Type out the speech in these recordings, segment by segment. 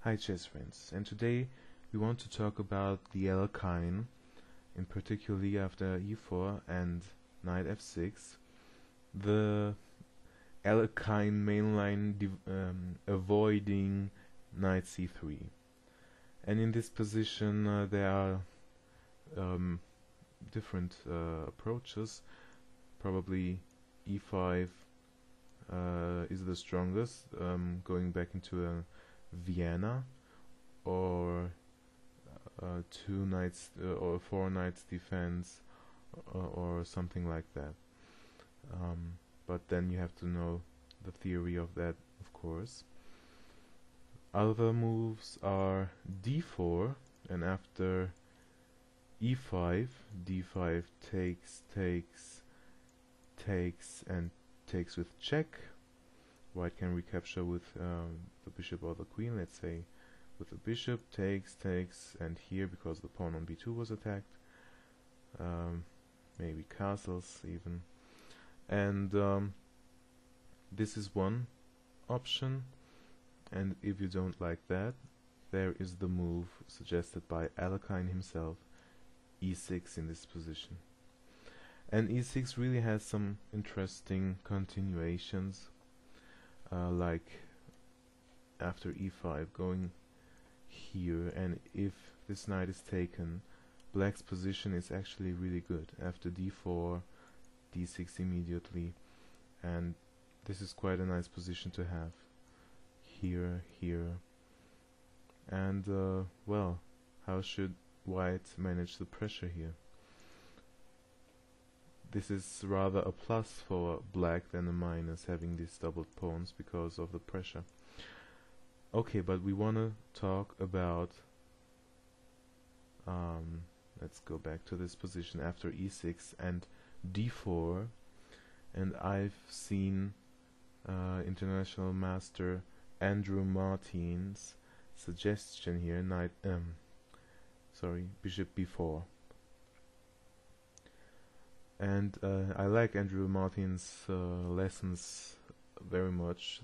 Hi chess friends, and today we want to talk about the Alekhine, in particularly after e4 and knight f6, the Alekhine mainline avoiding knight c3. And in this position there are different approaches. Probably e5 is the strongest, going back into a Vienna, or two knights or four knights defense, or something like that. But then you have to know the theory of that, of course. Other moves are d4, and after e5, d5 takes, and takes with check. White can recapture with the bishop or the queen, let's say with the bishop, takes, and here, because the pawn on b2 was attacked, maybe castles even. And this is one option, and if you don't like that, there is the move suggested by Alekhine himself, e6 in this position. And e6 really has some interesting continuations, like after e5 going here, and if this knight is taken, black's position is actually really good. After d4, d6 immediately, and this is quite a nice position to have. Here, and well, how should white manage the pressure here? This is rather a plus for black than a minus, having these doubled pawns because of the pressure. Okay, but we want to talk about, let's go back to this position after e6 and d4, and I've seen international master Andrew Martin's suggestion here, bishop b4. And I like Andrew Martin's lessons very much.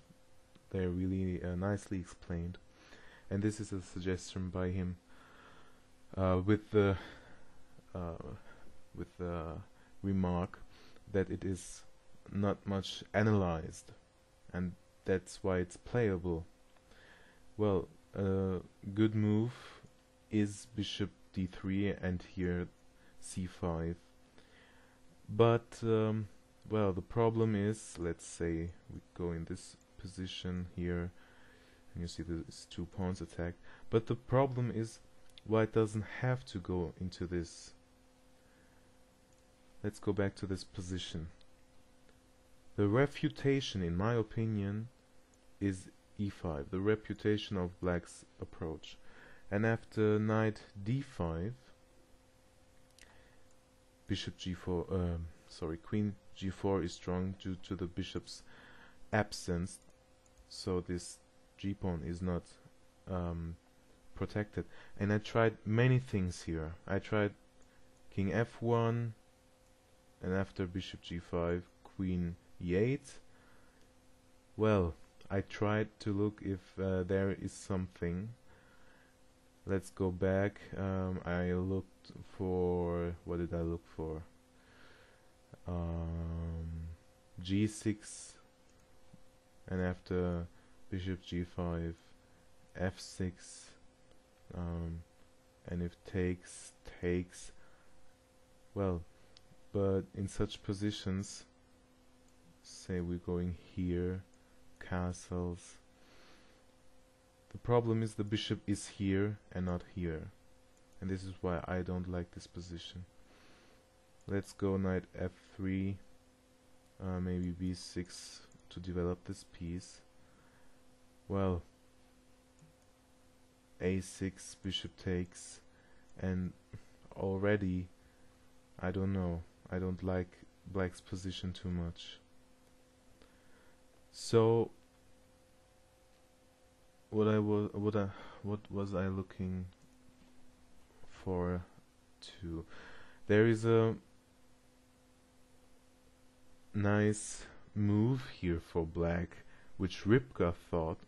They're really nicely explained. And this is a suggestion by him with the remark that it is not much analyzed, and that's why it's playable. Well, a good move is bishop d3 and here c5. But, well, the problem is, let's say we go in this position here, and you see there's two pawns attacked. But the problem is, white doesn't have to go into this. Let's go back to this position. The refutation, in my opinion, is e5, the reputation of black's approach. And after knight d5, bishop g4, queen g4 is strong due to the bishop's absence, so this g-pawn is not protected. And I tried many things here. I tried king f1, and after bishop g5, queen e8. Well, I tried to look if there is something. Let's go back. I looked for, what did I look for? G6, and after bishop g5, f6, and if takes. Well, but in such positions, say we're going here, castles. The problem is the bishop is here and not here, and this is why I don't like this position. Let's go knight f3, maybe b6 to develop this piece. Well, a6, bishop takes, and already, I don't know, I don't like black's position too much. So what was I looking for? There is a nice move here for black, which Ripka thought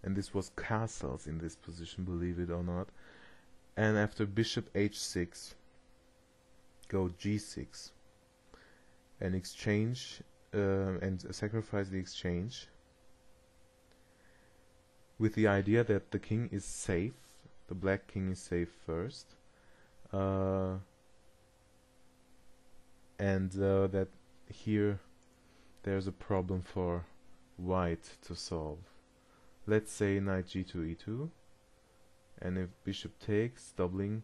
and this was castles in this position, believe it or not. And after bishop h6, go g6 and exchange and sacrifice the exchange with the idea that the king is safe, the black king is safe first, and that here there's a problem for white to solve. Let's say knight g2 e2, and if bishop takes, doubling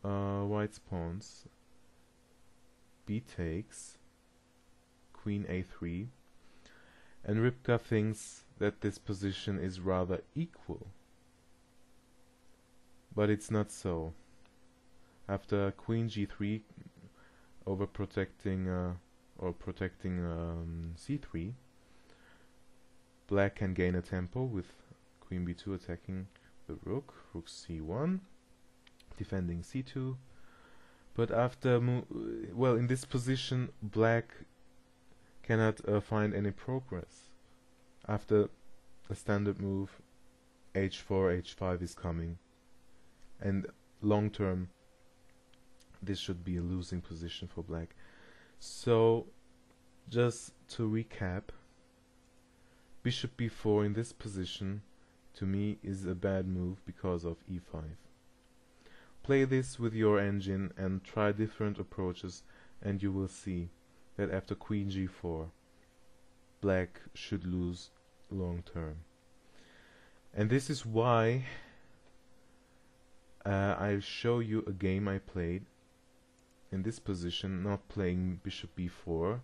white's pawns, b takes, queen a3, and Rybka thinks that this position is rather equal, but it's not so. After queen g3 overprotecting or protecting c3, black can gain a tempo with queen b2 attacking the rook, rook c1, defending c2. But after well, in this position, black cannot find any progress. After a standard move, h4, h5 is coming, and long term, this should be a losing position for black. So, just to recap, bishop b4 in this position, to me, is a bad move because of e5. Play this with your engine and try different approaches, and you will see that after queen g4, black should lose long term. And this is why I'll show you a game I played in this position, not playing bishop b4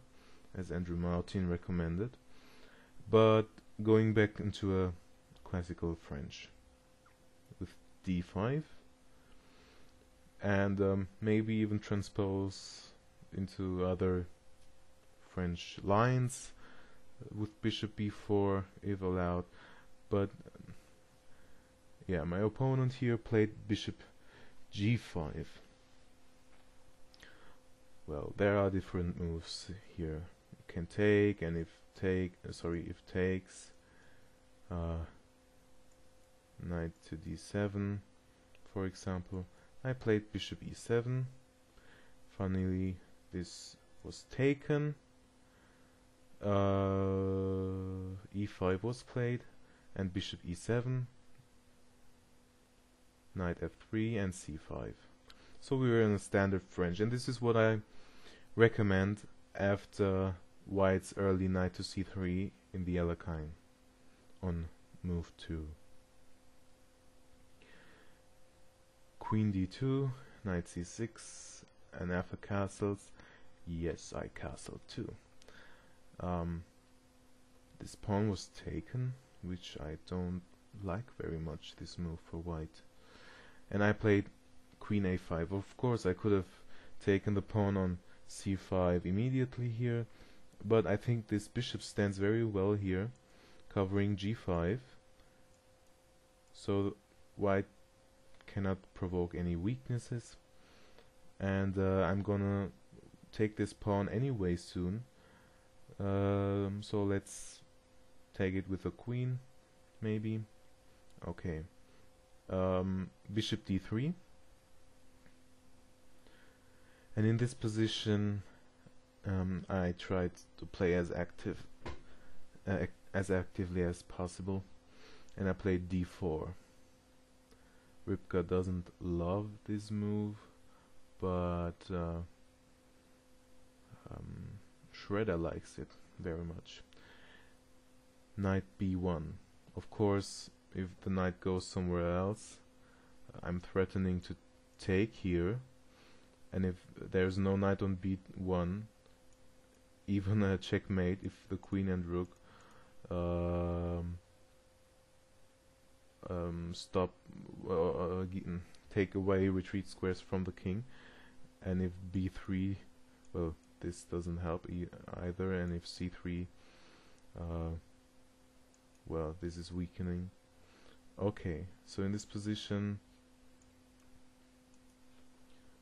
as Andrew Martin recommended, but going back into a classical French with d5, and maybe even transpose into other French lines with bishop b4 if allowed. But yeah, my opponent here played bishop g5. Well, there are different moves here. You can take, and if takes, knight to d7, for example. I played bishop e7. Funnily, this was taken. E5 was played, and bishop e7, knight f3, and c5. So we were in a standard French, and this is what I recommend after white's early knight to c3 in the Alekhine on move 2. Queen d2, knight c6, and after castles, yes, I castled too. This pawn was taken, which I don't like very much, this move for white. And I played queen a5. Of course, I could have taken the pawn on c5 immediately here, but I think this bishop stands very well here, covering g5, so white cannot provoke any weaknesses. And I'm gonna take this pawn anyway soon, so let's take it with a queen, maybe. Okay, bishop d3, and in this position I tried to play as actively as possible, and I played d4. Rybka doesn't love this move, but Schroeder likes it very much. Knight b1. Of course, if the knight goes somewhere else, I'm threatening to take here, and if there's no knight on b1, even a checkmate if the queen and rook take away retreat squares from the king, and if b3, well, this doesn't help either, and if c3, well, this is weakening. Okay, so in this position,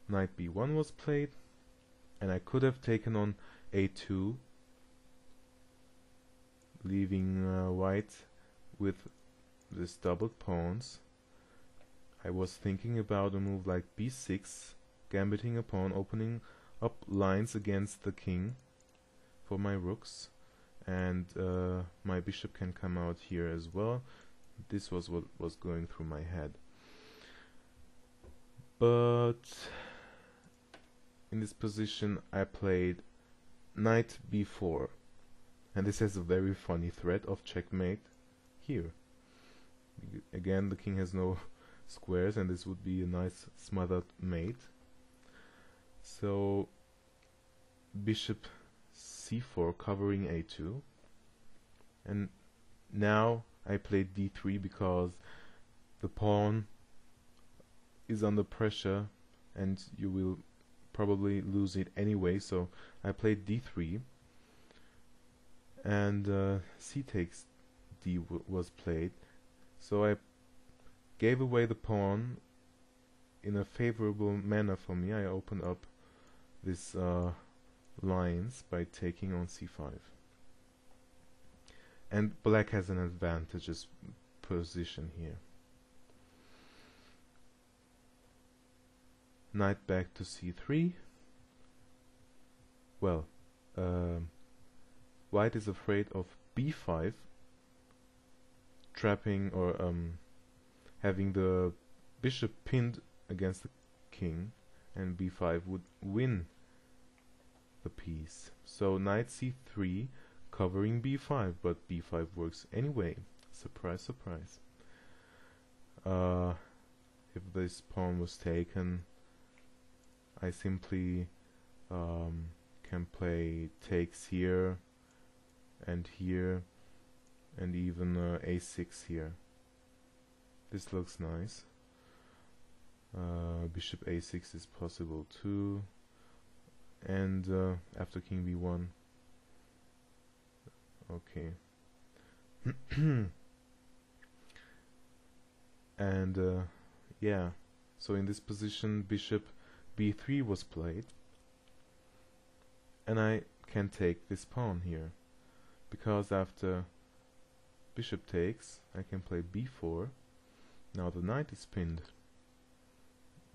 knight b1 was played, and I could have taken on a2, leaving white with this doubled pawns, I was thinking about a move like b6, gambiting a pawn, opening up lines against the king for my rooks, and my bishop can come out here as well. This was what was going through my head. But in this position I played knight b4, and this has a very funny threat of checkmate here. Again, the king has no squares, and this would be a nice smothered mate. So bishop c4 covering a2, and now I played d3 because the pawn is under pressure and you will probably lose it anyway, so I played d3, and c takes d was played, so I gave away the pawn in a favorable manner for me. I opened up this lines by taking on c5, and black has an advantageous position here. Knight back to c3. Well, white is afraid of b5, trapping or having the bishop pinned against the king, and b5 would win the piece. So knight c3 covering b5, but b5 works anyway. Surprise, surprise. If this pawn was taken, I simply can play takes here, and even a6 here. This looks nice. Bishop a6 is possible too, and after king b1. Okay. And yeah, so in this position bishop b3 was played, and I can take this pawn here, because after bishop takes I can play b4. Now the knight is pinned.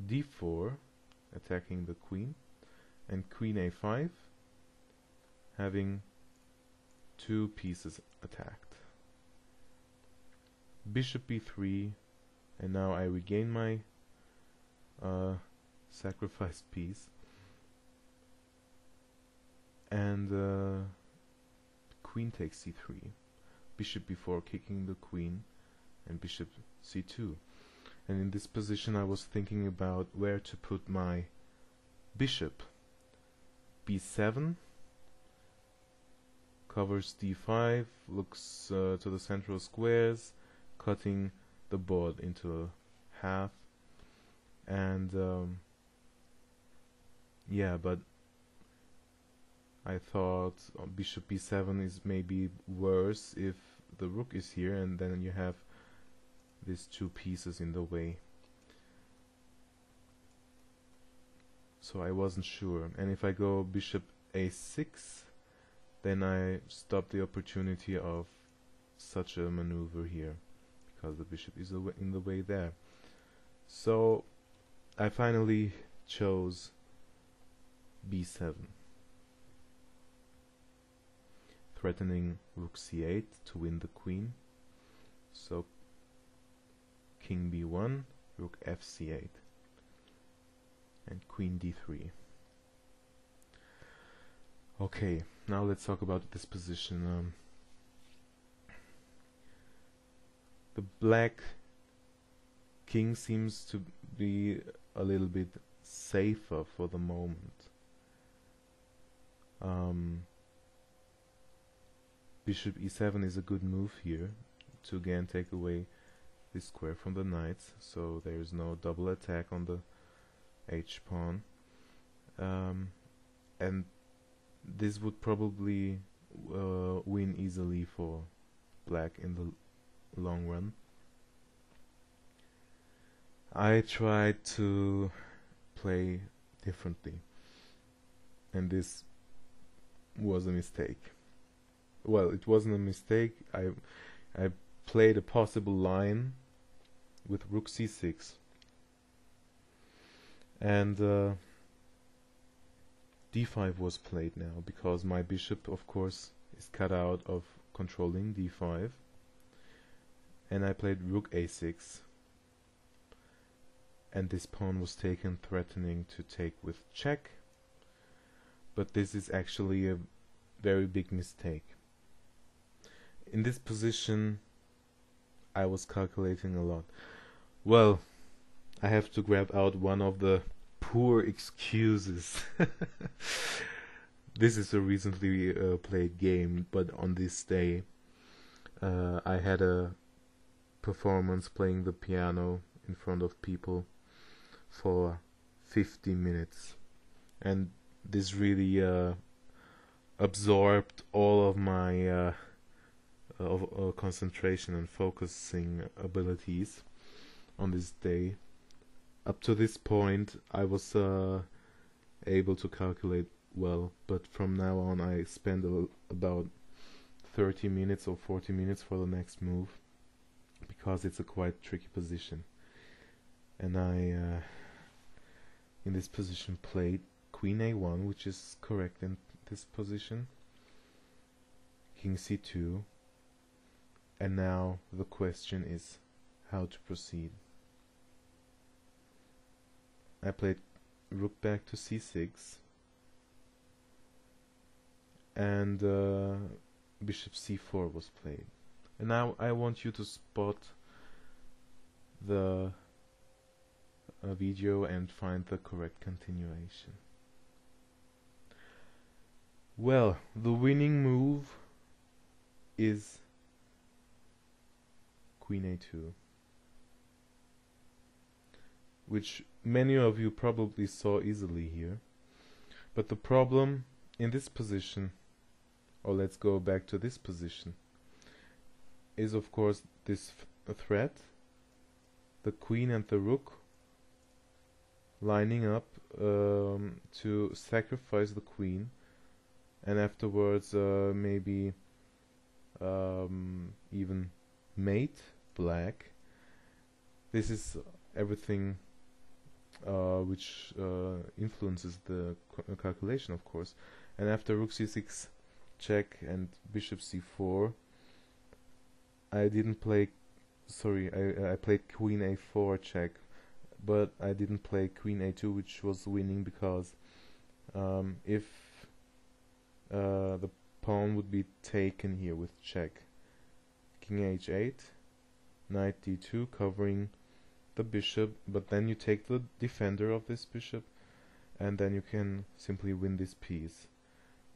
d4, attacking the queen, and queen a5, having two pieces attacked. Bishop b3, and now I regain my sacrificed piece, and queen takes c3, bishop b4 kicking the queen, and bishop c2. And in this position I was thinking about where to put my bishop. b7 covers d5, looks to the central squares, cutting the board into half, and yeah, but I thought bishop b7 is maybe worse if the rook is here, and then you have these two pieces in the way. So I wasn't sure, and if I go bishop a6, then I stop the opportunity of such a maneuver here, because the bishop is in the way there. So I finally chose b7, threatening rook c8 to win the queen. So king b1, rook fc8, and queen d3. Okay, now let's talk about this position. The black king seems to be a little bit safer for the moment. Bishop e7 is a good move here to again take away this square from the knights, so there is no double attack on the h pawn, and this would probably win easily for black in the long run. I tried to play differently, and this was a mistake. Well, it wasn't a mistake. I played a possible line with rook c6, and d5 was played now, because my bishop, of course, is cut out of controlling d5, and I played rook a6, and this pawn was taken, threatening to take with check, but this is actually a very big mistake. In this position I was calculating a lot. Well, I have to grab out one of the poor excuses. This is a recently played game, but on this day I had a performance playing the piano in front of people for 50 minutes, and this really absorbed all of my concentration and focusing abilities on this day. Up to this point I was able to calculate well, but from now on I spend about 30 minutes or 40 minutes for the next move, because it's a quite tricky position. And I in this position played queen a1, which is correct in this position, king c2, and now the question is how to proceed. I played rook back to c6, and bishop c4 was played. And now I want you to spot the video and find the correct continuation. Well, the winning move is queen a2, which many of you probably saw easily here. But the problem in this position, or let's go back to this position, is of course this threat, the queen and the rook lining up to sacrifice the queen, and afterwards maybe even mate black. This is everything which influences the calculation, of course. And after rook c6 check and bishop c4, I didn't play, sorry, I played queen a4 check, but I didn't play queen a2, which was winning, because if the pawn would be taken here with check, king h8, knight d2, covering the bishop, but then you take the defender of this bishop, and then you can simply win this piece.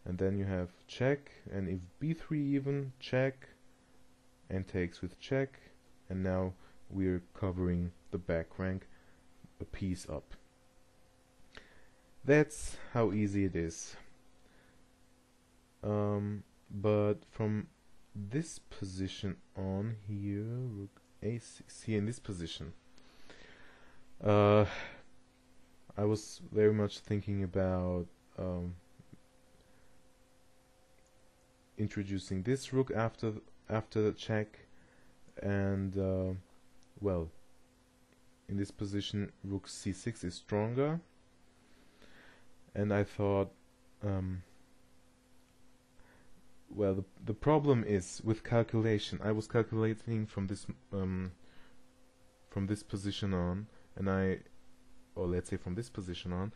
And then you have check, and if b3 even, check, and takes with check, and now we're covering the back rank a piece up. That's how easy it is. But from this position on here, rook a6, here in this position, I was very much thinking about introducing this rook after the check, and well, in this position rook c6 is stronger, and I thought, well, the problem is with calculation. I was calculating from this position on, and or let's say from this position on,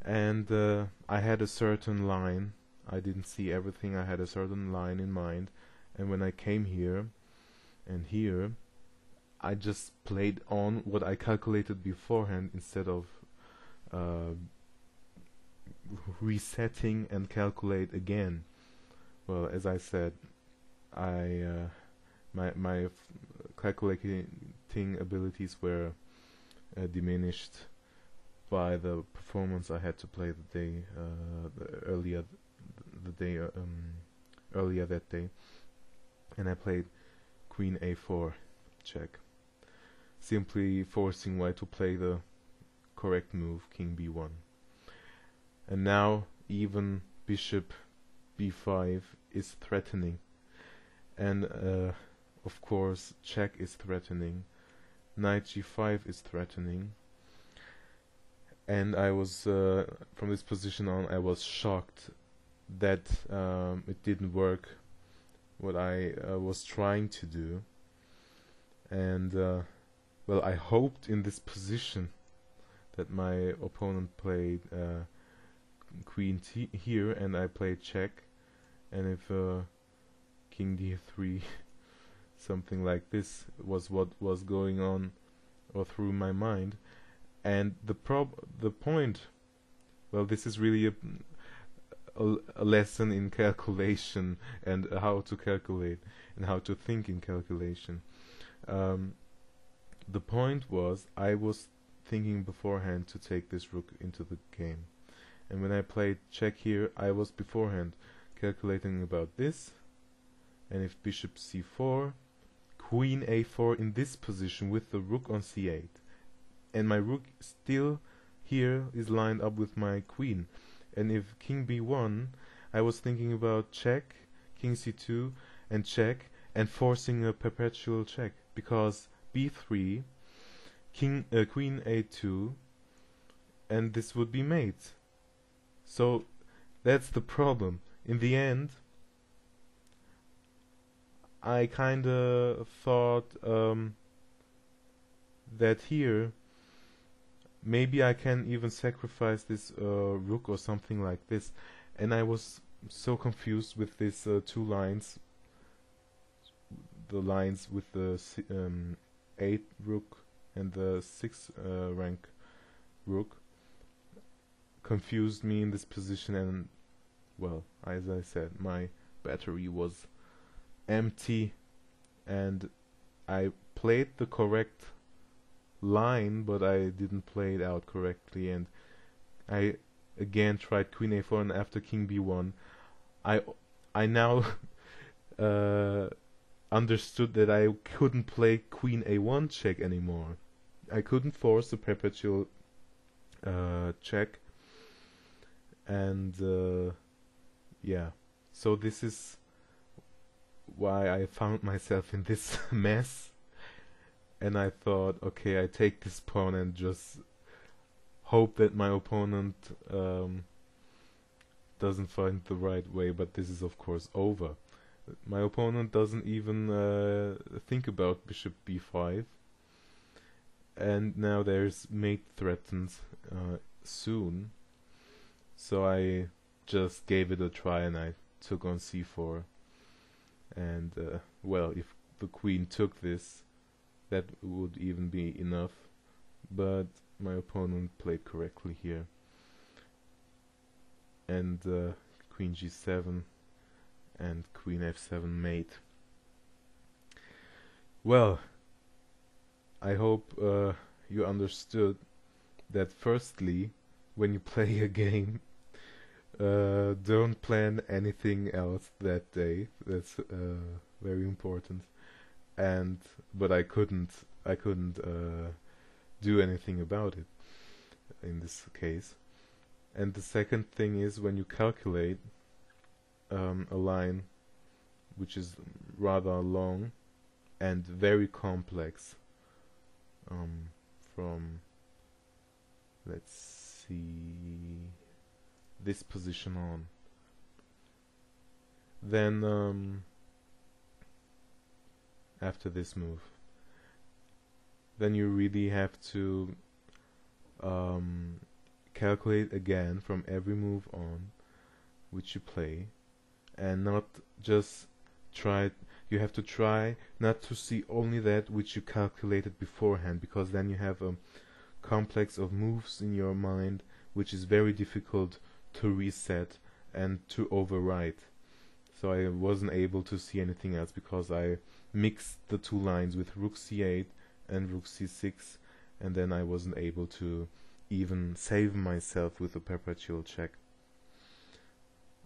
and I had a certain line. I didn't see everything. I had a certain line in mind, and when I came here and here, I just played on what I calculated beforehand instead of resetting and calculate again. Well, as I said, my calculating abilities were diminished by the performance I had to play the day earlier that day, and I played queen a4 check, simply forcing white to play the correct move, king b1. And now even bishop b5 is threatening, and of course check is threatening, knight g5 is threatening, and I was from this position on I was shocked that it didn't work what I was trying to do. And well, I hoped in this position that my opponent played queen t here and I played check, and if king d3 something like this was what was going on or through my mind. And the point, well, this is really a lesson in calculation and how to calculate and how to think in calculation. The point was I was thinking beforehand to take this rook into the game, and when I played check here I was beforehand calculating about this, and if bishop c4, queen a4 in this position with the rook on c8, and my rook still here is lined up with my queen, and if king b1 I was thinking about check, king c2 and check, and forcing a perpetual check, because b3, queen a2, and this would be mate. So that's the problem. In the end I kinda thought that here maybe I can even sacrifice this rook or something like this, and I was so confused with these two lines, the lines with the 8 rook and the 6 rank rook confused me in this position, and well, as I said, my battery was empty, and I played the correct line, but I didn't play it out correctly, and I again tried queen a4, and after king b1 I now understood that I couldn't play queen a1 check anymore. I couldn't force a perpetual check, and yeah, so this is why I found myself in this mess. And I thought, okay, I take this pawn and just hope that my opponent doesn't find the right way, but this is of course over. My opponent doesn't even think about bishop b5, and now there's mate threatens soon, so I just gave it a try and I took on c4, and well, if the queen took this, that would even be enough, but my opponent played correctly here, and queen g7 and queen f7 mate. Well, I hope you understood that firstly, when you play a game, don't plan anything else that day. That's very important. But I couldn't do anything about it in this case. And the second thing is, when you calculate a line which is rather long and very complex, from, let's see, this position on, then after this move, then you really have to calculate again from every move on which you play, and not just try. You have to try not to see only that which you calculated beforehand, because then you have a complex of moves in your mind which is very difficult to reset and to overwrite. So I wasn't able to see anything else because I mixed the two lines with rook c8 and rook c6, and then I wasn't able to even save myself with a perpetual check.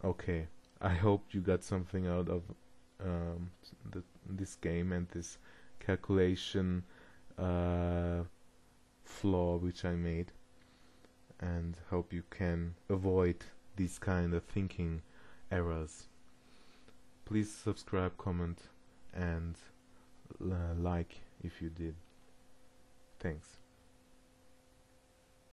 Okay, I hope you got something out of this game and this calculation flaw which I made, and hope you can avoid these kind of thinking errors. Please subscribe, comment, and like if you did. Thanks.